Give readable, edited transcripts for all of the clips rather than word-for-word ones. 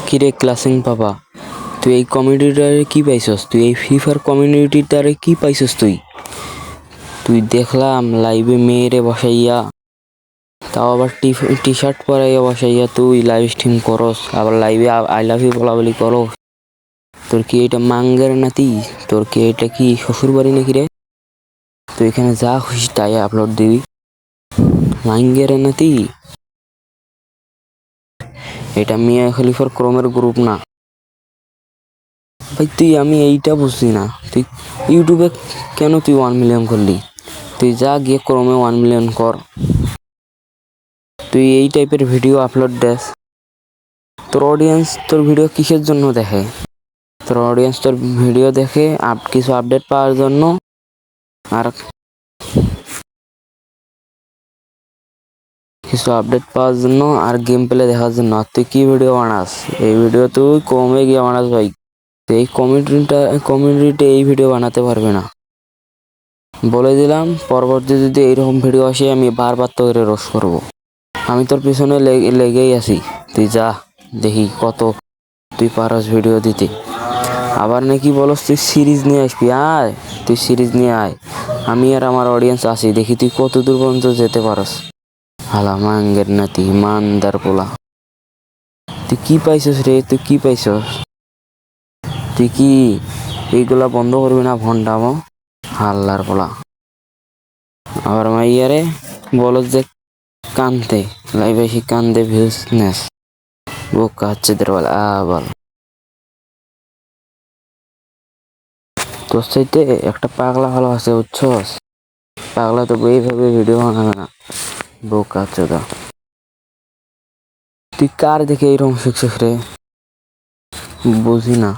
কিরে ক্লাসিং পাপা, তুই এই কমিউনিটিটারে কি পাইছস? তুই এই ফিফার কমিউনিটিটারে কি পাইছস? তুই দেখলাম লাইভে মেয়েরে বসাইয়া, তাও আবার টি শার্ট পরাইয়া বসাইয়া তুই লাইভ স্ট্রিম করস, আবার লাইভে আই লাভ ইউ বলা বলি করস। তোর কি এটা মাঙ্গের নাতি? তোর কি এটা কি শ্বশুর বাড়ি নাকি রে? তুই এখানে যা খুশি তাই আপলোড দিবি, মাঙ্গের নাতি। এটা মিয়া খলিফার ক্রোমের গ্রুপ না ভাই। আমি এইটা বুঝছি না, তুই ইউটিউবে কেন তুই 1 মিলিয়ন করলি? তুই যা গিয়ে ক্রমে 1 মিলিয়ন কর। তুই এই টাইপের ভিডিও আপলোড দেস, তোর অডিয়েন্স তোর ভিডিও কিসের জন্য দেখে? তোর অডিয়েন্স তোর ভিডিও দেখে কিছু আপডেট পাওয়ার জন্য, আর আর গেম প্লে দেখার জন্য। আর তুই কি ভিডিও বানাস? এই ভিডিও তুই কমে গিয়ে বানাস ভাই। এই কমিউনিটি এই ভিডিও বানাতে পারবে না, বলে দিলাম। পরবর্তী যদি এইরকম ভিডিও আসে আমি বারবার তোকে রোস্ট করবো। আমি তোর পিছনে লেগেই আছি, তুই যা, দেখি কত তুই পারস ভিডিও দিতে। আবার নাকি বলস তুই সিরিজ নিয়ে আসবি, আয় তুই সিরিজ নিয়ে আয়, আমি আর আমার অডিয়েন্স আছি, দেখি তুই কত দূর পর্যন্ত যেতে পারস। হালা মাঙ্গের নাতি, মানদার পোলা, তুই কি পাইছস রে? তুই কি পাইছস? তুই কি এইগুলা বন্ধ করবি না ভন্ডামো? হাল্লার পোলা। আবার মাইয়ারে বলো যে কানতে লাইভ এসে কান্দে ভিউজ নেস, বোকা হচ্ছে তোর বল। বল, তোর চাইতে একটা পাগলা ভালো আছে, বুঝছস? পাগলা তো এইভাবে ভিডিও বানাবে না, বোকা হচ্ছে তো। তুই কার দেখে এইরকম শিখছিস রে? বুঝি না।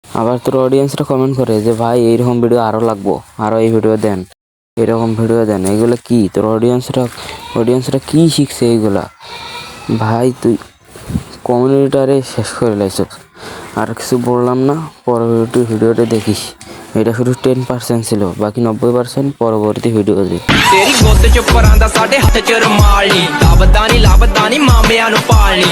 আবার তোর অডিয়েন্সরা কমেন্ট করে যে ভাই এইরকম ভিডিও আরো লাগবো, আরো এই ভিডিও দেন, এরকম ভিডিও দেন। এগুলো কি তোর অডিয়েন্সরা কি শিখছে এইগুলা? ভাই তুই কমিউনিটারে শেষ করে লাইছস। আর কিছু বললাম না, পরবর্তী ভিডিওটা দেখিস। এটা শুধু 10% ছিল, বাকি 90% পরবর্তী ভিডিও দেখ। ਤੇਰੀ ਗੋਦ ਚ ਪਰਾਂਦਾ ਸਾਡੇ ਹੱਥ ਚ ਰਮਾਲੀ, ਲੱਭਦਾ ਨੀ ਮਾਮਿਆਂ ਨੂੰ ਪਾਲਣੀ।